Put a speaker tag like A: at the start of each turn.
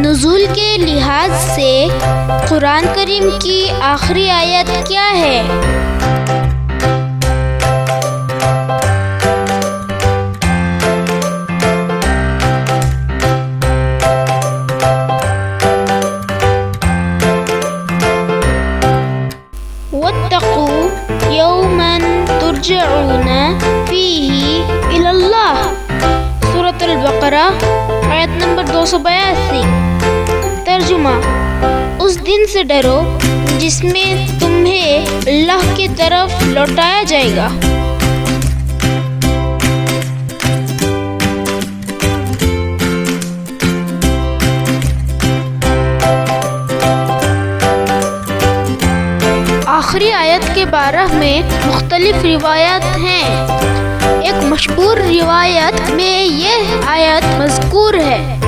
A: नुज़ूल के लिहाज से कुरान करीम की आखिरी आयत क्या है? वत्तक़ू यौमन तुरजऊन फ़ीही इलल्लाह, सूरत अल-बक़रा आयत नंबर 282। तर्जुमा: उस दिन से डरो जिसमें तुम्हें अल्लाह की तरफ लौटाया जाएगा। आखिरी आयत के बारे में मुख्तलिफ रिवायत हैं। एक मशहूर रिवायत में यह आयत मज़कूर है।